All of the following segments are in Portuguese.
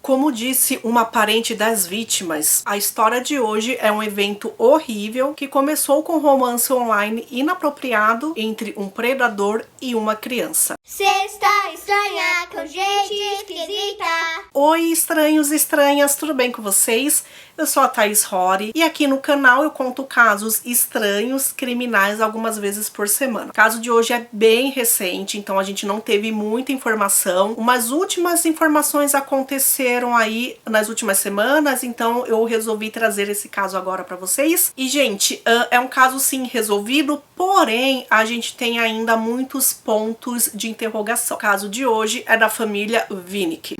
Como disse uma parente das vítimas, a história de hoje é um evento horrível que começou com um romance online inapropriado entre um predador e uma criança. Sexta estranha com gente esquisita. Oi, estranhos e estranhas, tudo bem com vocês? Eu sou a Thaís Rory e aqui no canal eu conto casos estranhos, criminais, algumas vezes por semana. O caso de hoje é bem recente, então a gente não teve muita informação. Umas últimas informações aconteceram aí nas últimas semanas, então eu resolvi trazer esse caso agora pra vocês. E, gente, é um caso sim resolvido, porém a gente tem ainda muitos pontos de interrogação. O caso de hoje é da família Vinick.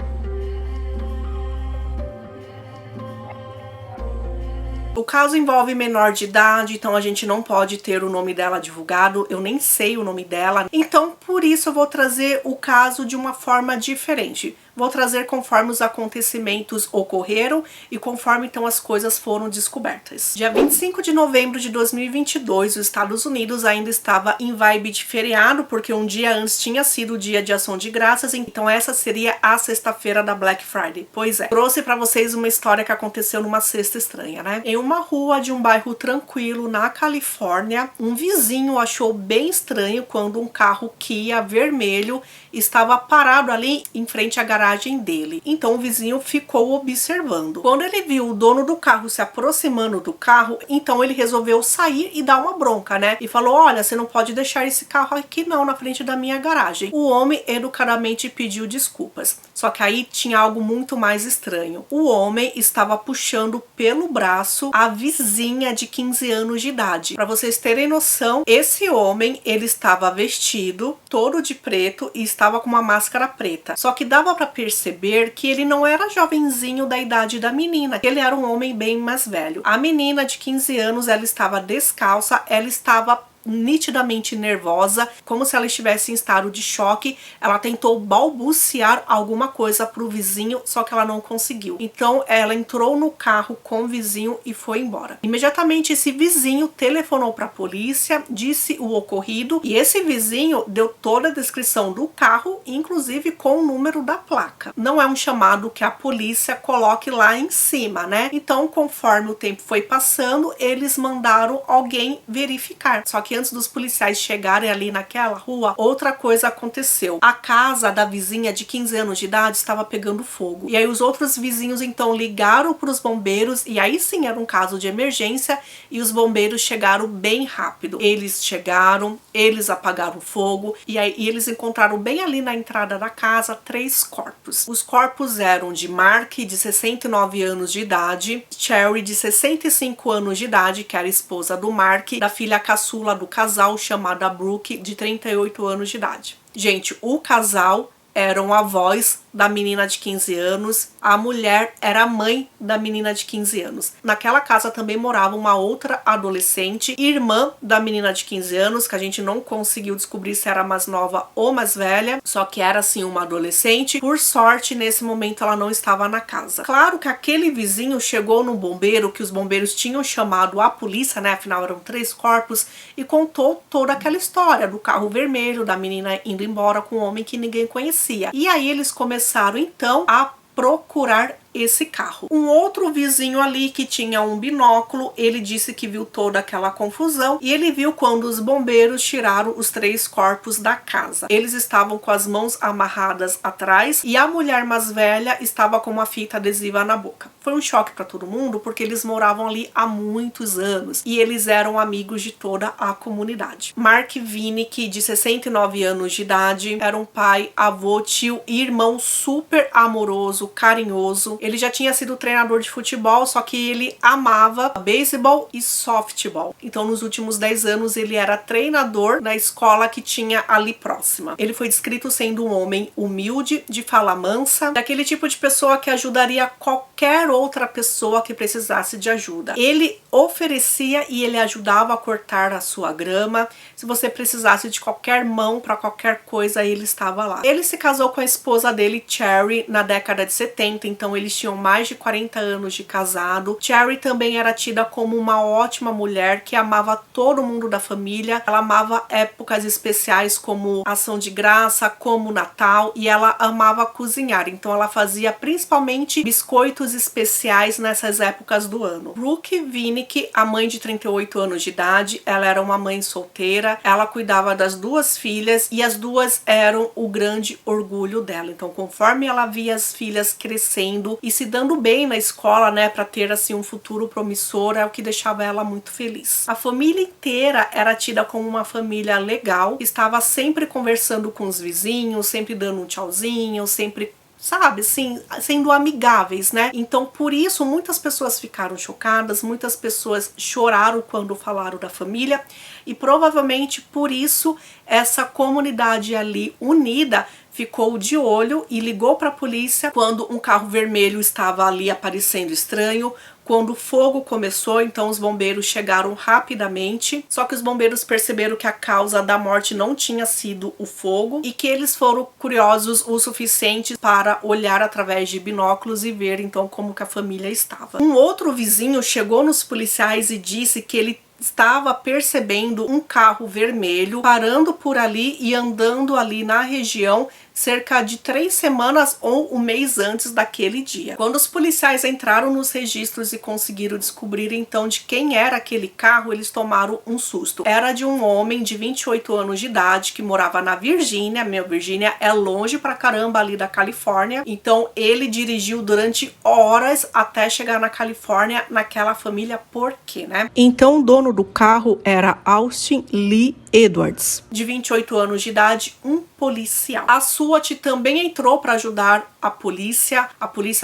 O caso envolve menor de idade, então a gente não pode ter o nome dela divulgado, eu nem sei o nome dela. Então, por isso eu vou trazer o caso de uma forma diferente. Vou trazer conforme os acontecimentos ocorreram e conforme então as coisas foram descobertas. Dia 25 de novembro de 2022, os Estados Unidos ainda estava em vibe de feriado, porque um dia antes tinha sido o dia de ação de graças, então essa seria a sexta-feira da Black Friday. Pois é, trouxe pra vocês uma história que aconteceu numa sexta estranha, né? Em uma rua de um bairro tranquilo na Califórnia, um vizinho achou bem estranho quando um carro Kia vermelho estava parado ali em frente à garagem dele. Então o vizinho ficou observando. Quando ele viu o dono do carro se aproximando do carro, então ele resolveu sair e dar uma bronca, né? E falou: olha, você não pode deixar esse carro aqui não, na frente da minha garagem. O homem educadamente pediu desculpas. Só que aí tinha algo muito mais estranho. O homem estava puxando pelo braço a vizinha de 15 anos de idade. Para vocês terem noção, esse homem, ele estava vestido todo de preto e estava com uma máscara preta. Só que dava para perceber que ele não era jovenzinho da idade da menina, ele era um homem bem mais velho. A menina de 15 anos, ela estava descalça, ela estava nitidamente nervosa, como se ela estivesse em estado de choque. Ela tentou balbuciar alguma coisa pro vizinho, só que ela não conseguiu. Então ela entrou no carro com o vizinho e foi embora. Imediatamente esse vizinho telefonou para a polícia, disse o ocorrido, e esse vizinho deu toda a descrição do carro, inclusive com o número da placa. Não é um chamado que a polícia coloque lá em cima, né? Então, conforme o tempo foi passando, eles mandaram alguém verificar. Só que antes dos policiais chegarem ali naquela rua, outra coisa aconteceu. A casa da vizinha de 15 anos de idade estava pegando fogo. E aí os outros vizinhos então ligaram para os bombeiros, e aí sim era um caso de emergência, e os bombeiros chegaram bem rápido. Eles chegaram, eles apagaram o fogo, e aí eles encontraram bem ali na entrada da casa 3 corpos. Os corpos eram de Mark, de 69 anos de idade, Cherry, de 65 anos de idade, que era esposa do Mark, da filha caçula do casal, chamada Brooke, de 38 anos de idade. Gente, o casal eram avós da menina de 15 anos, a mulher era a mãe da menina de 15 anos. Naquela casa também morava uma outra adolescente, irmã da menina de 15 anos, que a gente não conseguiu descobrir se era mais nova ou mais velha, só que era assim uma adolescente. Por sorte, nesse momento ela não estava na casa. Claro que aquele vizinho chegou no bombeiro, que os bombeiros tinham chamado a polícia, né? Afinal eram 3 corpos, e contou toda aquela história do carro vermelho, da menina indo embora com um homem que ninguém conhecia. E aí eles começaram então a procurar esse carro. Um outro vizinho ali que tinha um binóculo, ele disse que viu toda aquela confusão, e ele viu quando os bombeiros tiraram os 3 corpos da casa. Eles estavam com as mãos amarradas atrás e a mulher mais velha estava com uma fita adesiva na boca. Foi um choque para todo mundo, porque eles moravam ali há muitos anos e eles eram amigos de toda a comunidade. Mark Vinick, de 69 anos de idade, era um pai, avô, tio e irmão super amoroso, carinhoso. Ele já tinha sido treinador de futebol, só que ele amava beisebol e softball. Então, nos últimos 10 anos, ele era treinador na escola que tinha ali próxima. Ele foi descrito sendo um homem humilde, de fala mansa, daquele tipo de pessoa que ajudaria qualquer outra pessoa que precisasse de ajuda. Ele oferecia e ele ajudava a cortar a sua grama. Se você precisasse de qualquer mão para qualquer coisa, ele estava lá. Ele se casou com a esposa dele, Cherry, na década de 70, então eles eles tinham mais de 40 anos de casado. Cherry também era tida como uma ótima mulher que amava todo mundo da família. Ela amava épocas especiais como Ação de Graça, como Natal, e ela amava cozinhar. Então ela fazia principalmente biscoitos especiais nessas épocas do ano. Brooke Vinik, a mãe de 38 anos de idade, ela era uma mãe solteira. Ela cuidava das duas filhas e as duas eram o grande orgulho dela. Então, conforme ela via as filhas crescendo e se dando bem na escola, né, para ter assim um futuro promissor, é o que deixava ela muito feliz. A família inteira era tida como uma família legal, estava sempre conversando com os vizinhos, sempre dando um tchauzinho, sempre, sabe, assim, sendo amigáveis, né? Então, por isso, muitas pessoas ficaram chocadas, muitas pessoas choraram quando falaram da família, e provavelmente por isso essa comunidade ali unida ficou de olho e ligou para a polícia quando um carro vermelho estava ali aparecendo estranho. Quando o fogo começou, então os bombeiros chegaram rapidamente, só que os bombeiros perceberam que a causa da morte não tinha sido o fogo e que eles foram curiosos o suficiente para olhar através de binóculos e ver então como que a família estava. Um outro vizinho chegou nos policiais e disse que ele estava percebendo um carro vermelho parando por ali e andando ali na região cerca de 3 semanas ou um mês antes daquele dia. Quando os policiais entraram nos registros e conseguiram descobrir então de quem era aquele carro, eles tomaram um susto. Era de um homem de 28 anos de idade que morava na Virgínia. Virgínia é longe pra caramba ali da Califórnia. Então ele dirigiu durante horas até chegar na Califórnia, naquela família. Por quê, né? Então o dono do carro era Austin Lee Edwards, de 28 anos de idade, um policial. A SWAT também entrou para ajudar a polícia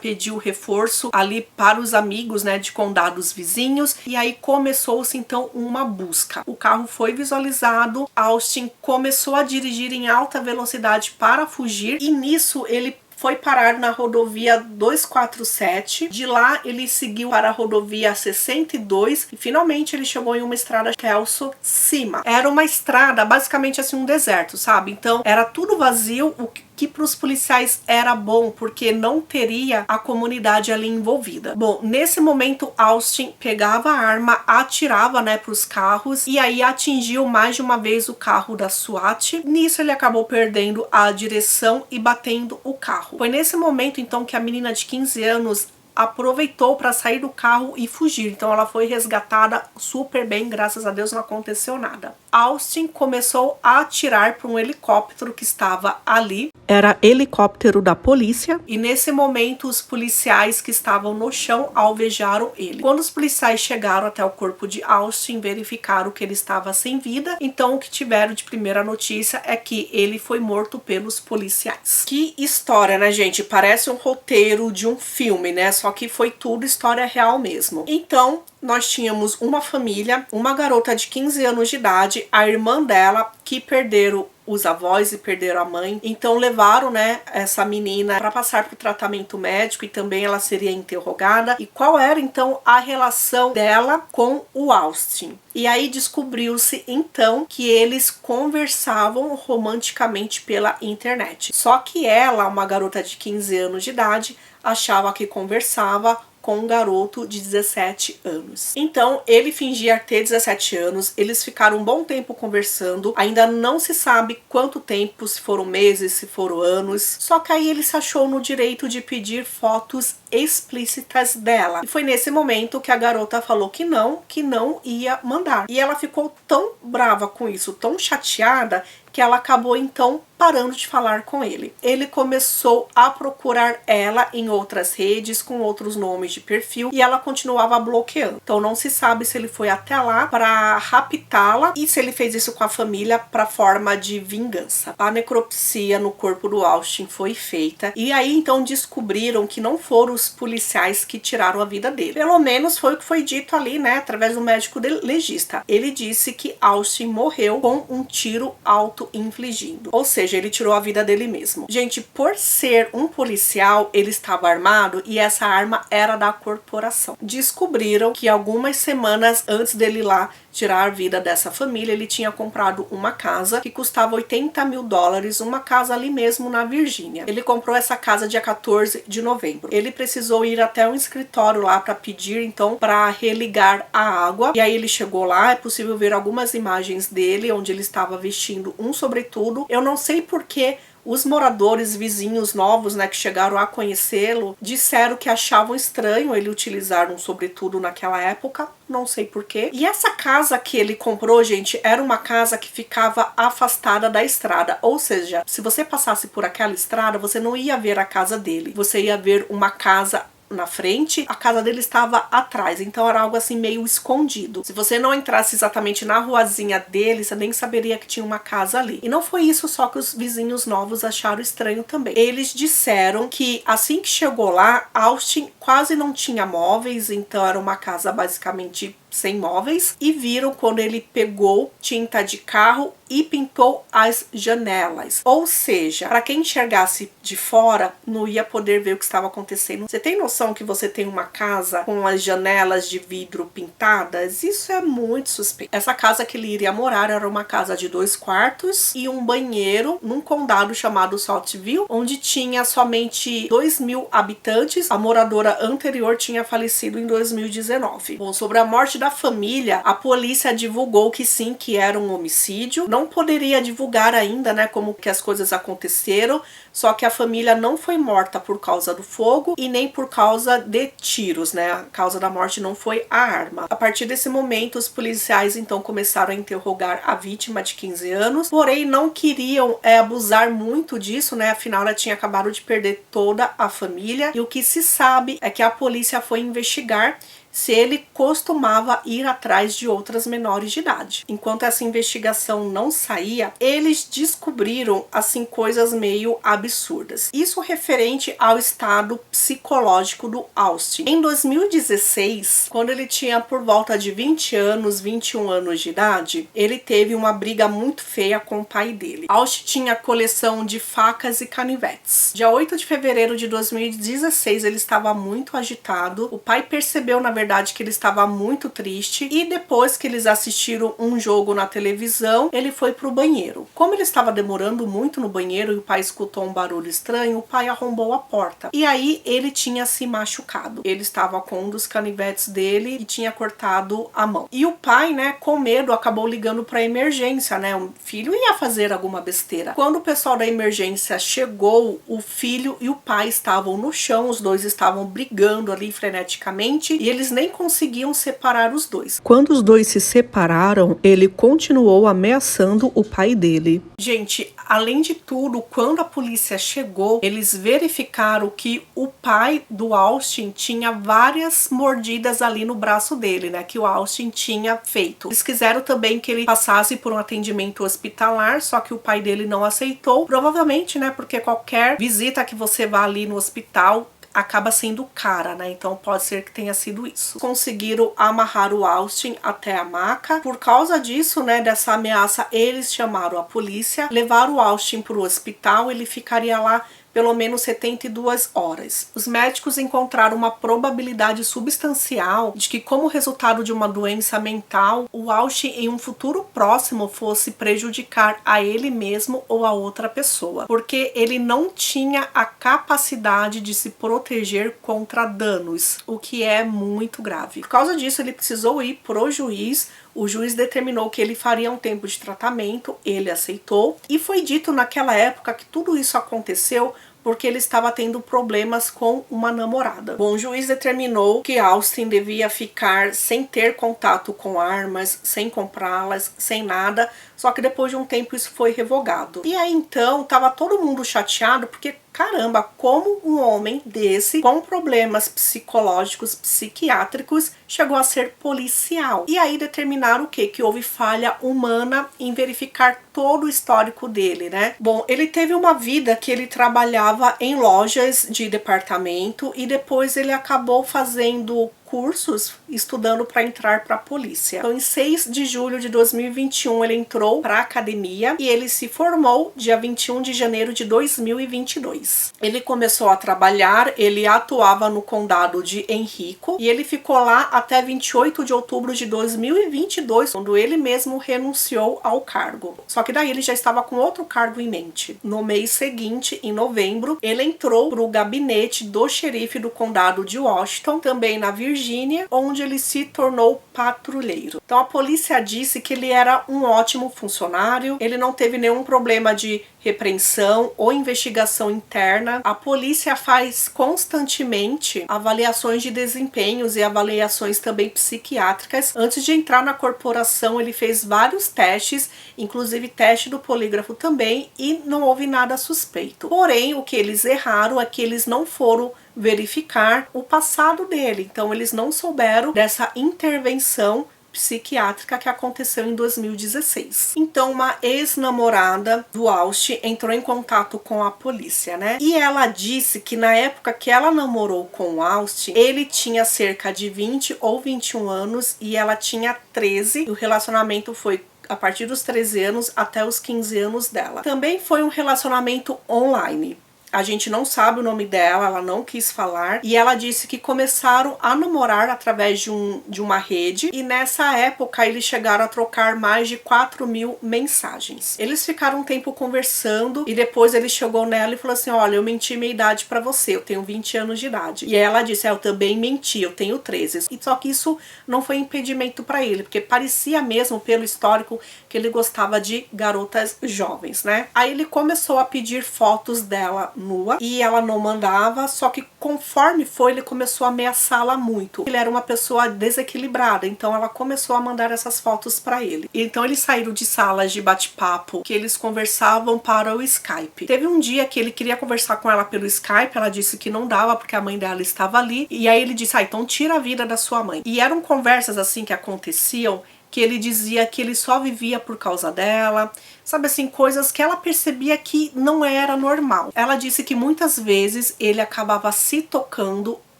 pediu reforço ali para os amigos, né, de condados vizinhos, e aí começou-se então uma busca. O carro foi visualizado, Austin começou a dirigir em alta velocidade para fugir, e nisso ele foi parar na rodovia 247, de lá ele seguiu para a rodovia 62 e finalmente ele chegou em uma estrada Kelso Cima. Era uma estrada, basicamente assim um deserto, sabe? Então era tudo vazio, o que para os policiais era bom, porque não teria a comunidade ali envolvida. Bom, nesse momento Austin pegava a arma, atirava, né, para os carros e aí atingiu mais de uma vez o carro da SWAT. Nisso ele acabou perdendo a direção e batendo o carro. Foi nesse momento então que a menina de 15 anos aproveitou para sair do carro e fugir. Então ela foi resgatada super bem, graças a Deus não aconteceu nada. Austin começou a atirar para um helicóptero que estava ali. Era helicóptero da polícia. E nesse momento os policiais que estavam no chão alvejaram ele. Quando os policiais chegaram até o corpo de Austin, verificaram que ele estava sem vida. Então o que tiveram de primeira notícia é que ele foi morto pelos policiais. Que história, né, gente? Parece um roteiro de um filme, né? Só que foi tudo história real mesmo. Então nós tínhamos uma família, uma garota de 15 anos de idade, a irmã dela, que perderam os avós e perderam a mãe. Então levaram, né, essa menina para passar por tratamento médico e também ela seria interrogada. E qual era então a relação dela com o Austin? E aí descobriu-se então que eles conversavam romanticamente pela internet. Só que ela, uma garota de 15 anos de idade, achava que conversava com um garoto de 17 anos. Então, ele fingia ter 17 anos, eles ficaram um bom tempo conversando, ainda não se sabe quanto tempo, se foram meses, se foram anos, só que aí ele se achou no direito de pedir fotos explícitas dela. E foi nesse momento que a garota falou que não ia mandar. E ela ficou tão brava com isso, tão chateada, que ela acabou então parando de falar com ele. Ele começou a procurar ela em outras redes, com outros nomes de perfil, e ela continuava bloqueando. Então não se sabe se ele foi até lá para raptá-la e se ele fez isso com a família para forma de vingança. A necropsia no corpo do Austin foi feita, e aí então descobriram que não foram os policiais que tiraram a vida dele. Pelo menos foi o que foi dito ali, né, através do médico legista. Ele disse que Austin morreu com um tiro auto-infligido. Ou seja, seja, ele tirou a vida dele mesmo. Gente, por ser um policial, ele estava armado e essa arma era da corporação. Descobriram que algumas semanas antes dele ir lá tirar a vida dessa família, ele tinha comprado uma casa que custava 80 mil dólares, uma casa ali mesmo na Virgínia. Ele comprou essa casa dia 14 de novembro. Ele precisou ir até um escritório lá para pedir, então, para religar a água. E aí ele chegou lá, é possível ver algumas imagens dele, onde ele estava vestindo um sobretudo. Eu não sei porque os moradores vizinhos novos, né, que chegaram a conhecê-lo, disseram que achavam estranho ele utilizar um sobretudo naquela época, não sei porquê. E essa casa que ele comprou, gente, era uma casa que ficava afastada da estrada, ou seja, se você passasse por aquela estrada, você não ia ver a casa dele, você ia ver uma casa na frente, a casa dele estava atrás, então era algo assim meio escondido. Se você não entrasse exatamente na ruazinha dele, você nem saberia que tinha uma casa ali. E não foi isso só que os vizinhos novos acharam estranho também. Eles disseram que assim que chegou lá, Austin quase não tinha móveis, então era uma casa basicamente sem móveis, e viram quando ele pegou tinta de carro e pintou as janelas. Ou seja, para quem enxergasse de fora, não ia poder ver o que estava acontecendo. Você tem noção que você tem uma casa com as janelas de vidro pintadas? Isso é muito suspeito. Essa casa que ele iria morar era uma casa de 2 quartos e um banheiro num condado chamado Saltville, onde tinha somente 2.000 habitantes. A moradora anterior tinha falecido em 2019. Bom, sobre a morte da família, a polícia divulgou que sim, que era um homicídio. Não poderia divulgar ainda, né, como que as coisas aconteceram, só que a família não foi morta por causa do fogo e nem por causa de tiros, né? A causa da morte não foi a arma. A partir desse momento, os policiais então começaram a interrogar a vítima de 15 anos, porém não queriam abusar muito disso, né? Afinal, ela tinha acabado de perder toda a família, e o que se sabe é que a polícia foi investigar se ele costumava ir atrás de outras menores de idade. Enquanto essa investigação não saía, eles descobriram, assim, coisas meio absurdas. Isso referente ao estado psicológico do Austin. Em 2016, quando ele tinha por volta de 20 anos, 21 anos de idade, ele teve uma briga muito feia com o pai dele. Austin tinha coleção de facas e canivetes. Dia 8 de fevereiro de 2016, ele estava muito agitado. O pai percebeu, na verdade, que ele estava muito triste, e depois que eles assistiram um jogo na televisão, ele foi pro banheiro. Como ele estava demorando muito no banheiro e o pai escutou um barulho estranho, o pai arrombou a porta. E aí ele tinha se machucado. Ele estava com um dos canivetes dele e tinha cortado a mão. E o pai, né, com medo, acabou ligando para emergência, né? O filho ia fazer alguma besteira. Quando o pessoal da emergência chegou, o filho e o pai estavam no chão, os dois estavam brigando ali freneticamente, e eles nem conseguiam separar os dois. Quando os dois se separaram, ele continuou ameaçando o pai dele. Gente, além de tudo, quando a polícia chegou, eles verificaram que o pai do Austin tinha várias mordidas ali no braço dele, né, que o Austin tinha feito. Eles quiseram também que ele passasse por um atendimento hospitalar, só que o pai dele não aceitou, provavelmente, né, porque qualquer visita que você vá ali no hospital acaba sendo cara, né? Então pode ser que tenha sido isso. Conseguiram amarrar o Austin até a maca. Por causa disso, né, dessa ameaça, eles chamaram a polícia, levaram o Austin para o hospital. Ele ficaria lá pelo menos 72 horas. Os médicos encontraram uma probabilidade substancial de que, como resultado de uma doença mental, o Austin em um futuro próximo fosse prejudicar a ele mesmo ou a outra pessoa, porque ele não tinha a capacidade de se proteger contra danos, o que é muito grave. Por causa disso, ele precisou ir pro juiz. O juiz determinou que ele faria um tempo de tratamento, ele aceitou, e foi dito naquela época que tudo isso aconteceu porque ele estava tendo problemas com uma namorada. Bom, o juiz determinou que Austin devia ficar sem ter contato com armas, sem comprá-las, sem nada, só que depois de um tempo isso foi revogado. E aí então tava todo mundo chateado porque, caramba, como um homem desse, com problemas psicológicos, psiquiátricos, chegou a ser policial? E aí determinaram o quê? Que houve falha humana em verificar todo o histórico dele, né? Bom, ele teve uma vida que ele trabalhava em lojas de departamento e depois ele acabou fazendo cursos estudando para entrar para a polícia. Então, em 6 de julho de 2021, ele entrou para a academia e ele se formou dia 21 de janeiro de 2022. Ele começou a trabalhar, ele atuava no condado de Henrico e ele ficou lá até 28 de outubro de 2022, quando ele mesmo renunciou ao cargo. Só que daí ele já estava com outro cargo em mente. No mês seguinte, em novembro, ele entrou para o gabinete do xerife do condado de Washington, também na Virgínia, onde ele se tornou patrulheiro. Então a polícia disse que ele era um ótimo funcionário, ele não teve nenhum problema de repreensão ou investigação interna. A polícia faz constantemente avaliações de desempenhos e avaliações também psiquiátricas. Antes de entrar na corporação, ele fez vários testes, inclusive teste do polígrafo também, e não houve nada suspeito. Porém, o que eles erraram é que eles não foram verificar o passado dele. Então, eles não souberam dessa intervenção psiquiátrica que aconteceu em 2016. Então, uma ex-namorada do Austin entrou em contato com a polícia, né? E ela disse que na época que ela namorou com o Austin, ele tinha cerca de 20 ou 21 anos e ela tinha 13. E o relacionamento foi a partir dos 13 anos até os 15 anos dela. Também foi um relacionamento online. A gente não sabe o nome dela, ela não quis falar. E ela disse que começaram a namorar através de uma rede. E nessa época eles chegaram a trocar mais de 4.000 mensagens. Eles ficaram um tempo conversando e depois ele chegou nela e falou assim: olha, eu menti minha idade pra você, eu tenho 20 anos de idade. E ela disse: eu também menti, eu tenho 13. E só que isso não foi impedimento pra ele, porque parecia mesmo, pelo histórico, que ele gostava de garotas jovens, né? Aí ele começou a pedir fotos dela nua e ela não mandava, só que conforme foi, ele começou a ameaçá-la muito. Ele era uma pessoa desequilibrada, então ela começou a mandar essas fotos para ele. Então eles saíram de salas de bate-papo que eles conversavam para o Skype. Teve um dia que ele queria conversar com ela pelo Skype, ela disse que não dava porque a mãe dela estava ali, e aí ele disse: então tira a vida da sua mãe. E eram conversas assim que aconteciam, que ele dizia que ele só vivia por causa dela, sabe assim, coisas que ela percebia que não era normal. Ela disse que muitas vezes ele acabava se tocando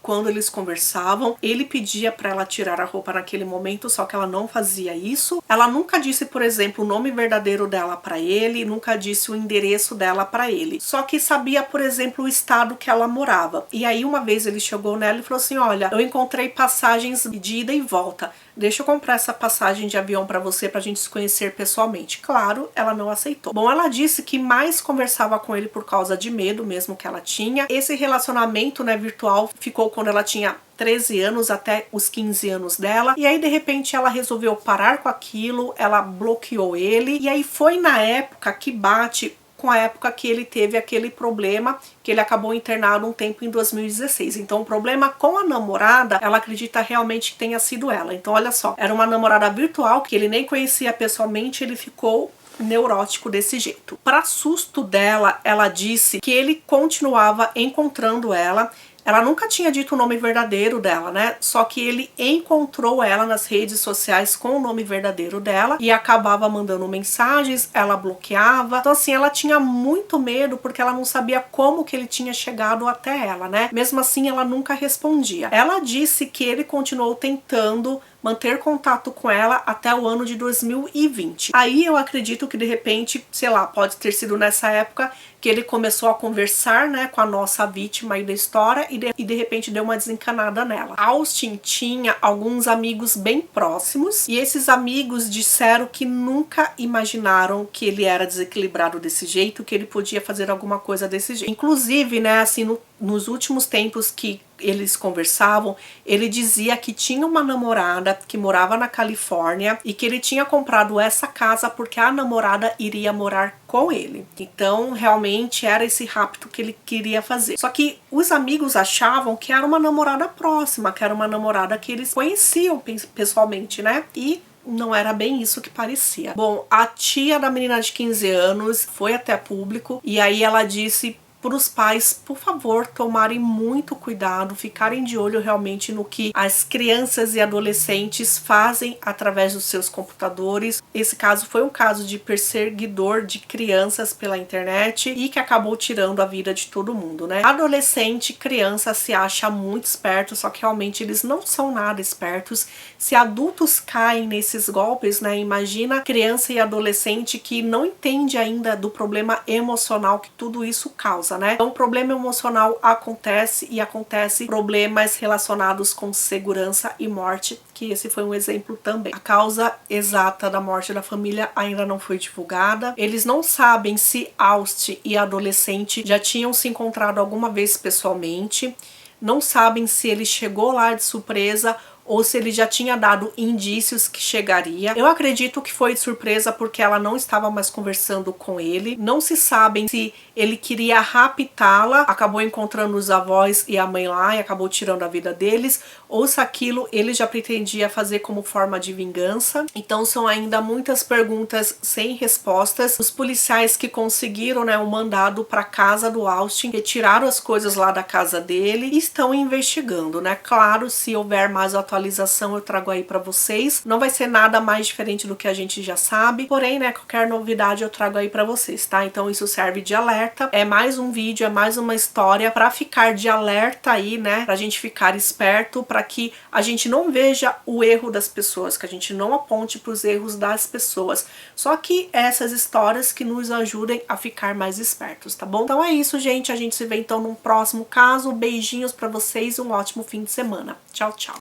quando eles conversavam. Ele pedia para ela tirar a roupa naquele momento, só que ela não fazia isso. Ela nunca disse, por exemplo, o nome verdadeiro dela para ele, nunca disse o endereço dela para ele. Só que sabia, por exemplo, o estado que ela morava. E aí uma vez ele chegou nela e falou assim: olha, eu encontrei passagens de ida e volta. Deixa eu comprar essa passagem de avião pra você, pra gente se conhecer pessoalmente. Claro, ela não aceitou. Bom, ela disse que mais conversava com ele por causa de medo mesmo que ela tinha. Esse relacionamento, né, virtual ficou quando ela tinha 13 anos até os 15 anos dela. E aí, de repente, ela resolveu parar com aquilo, ela bloqueou ele. E aí foi na época que bate com a época que ele teve aquele problema, que ele acabou internado um tempo em 2016. Então o problema com a namorada, ela acredita realmente que tenha sido ela. Então olha só, era uma namorada virtual que ele nem conhecia pessoalmente, ele ficou neurótico desse jeito. Para susto dela, ela disse que ele continuava encontrando ela. Ela nunca tinha dito o nome verdadeiro dela, né? Só que ele encontrou ela nas redes sociais com o nome verdadeiro dela e acabava mandando mensagens, ela bloqueava. Então assim, ela tinha muito medo porque ela não sabia como que ele tinha chegado até ela, né? Mesmo assim, ela nunca respondia. Ela disse que ele continuou tentando manter contato com ela até o ano de 2020. Aí eu acredito que de repente, sei lá, pode ter sido nessa época que ele começou a conversar, né, com a nossa vítima aí da história e de repente deu uma desencanada nela. Austin tinha alguns amigos bem próximos e esses amigos disseram que nunca imaginaram que ele era desequilibrado desse jeito, que ele podia fazer alguma coisa desse jeito. Inclusive, né, assim, nos últimos tempos que eles conversavam, ele dizia que tinha uma namorada que morava na Califórnia e que ele tinha comprado essa casa porque a namorada iria morar com ele. Então, realmente era esse rapto que ele queria fazer. Só que os amigos achavam que era uma namorada próxima, que era uma namorada que eles conheciam pessoalmente, né? E não era bem isso que parecia. Bom, a tia da menina de 15 anos foi até público e aí ela disse para os pais, por favor, tomarem muito cuidado, ficarem de olho realmente no que as crianças e adolescentes fazem através dos seus computadores. Esse caso foi um caso de perseguidor de crianças pela internet e que acabou tirando a vida de todo mundo, né? Adolescente, criança se acha muito esperto, só que realmente eles não são nada espertos. Se adultos caem nesses golpes, né? Imagina criança e adolescente que não entende ainda do problema emocional que tudo isso causa, né? Então o problema emocional acontece e acontece problemas relacionados com segurança e morte, que esse foi um exemplo também. A causa exata da morte da família ainda não foi divulgada. Eles não sabem se Austin e a adolescente já tinham se encontrado alguma vez pessoalmente. Não sabem se ele chegou lá de surpresa ou se ele já tinha dado indícios que chegaria. Eu acredito que foi de surpresa porque ela não estava mais conversando com ele. Não se sabe se ele queria raptá-la, acabou encontrando os avós e a mãe lá e acabou tirando a vida deles, ou se aquilo ele já pretendia fazer como forma de vingança. Então são ainda muitas perguntas sem respostas. Os policiais que conseguiram, né, o mandado para casa do Austin, retiraram as coisas lá da casa dele e estão investigando, né? Claro, se houver mais atualização eu trago aí para vocês. Não vai ser nada mais diferente do que a gente já sabe, porém, né, qualquer novidade eu trago aí para vocês, tá? Então isso serve de alerta. É mais um vídeo, é mais uma história para ficar de alerta aí, né? Pra gente ficar esperto, para que a gente não veja o erro das pessoas, que a gente não aponte para os erros das pessoas. Só que essas histórias que nos ajudem a ficar mais espertos, tá bom? Então é isso, gente. A gente se vê então num próximo caso. Beijinhos para vocês, um ótimo fim de semana. Tchau, tchau.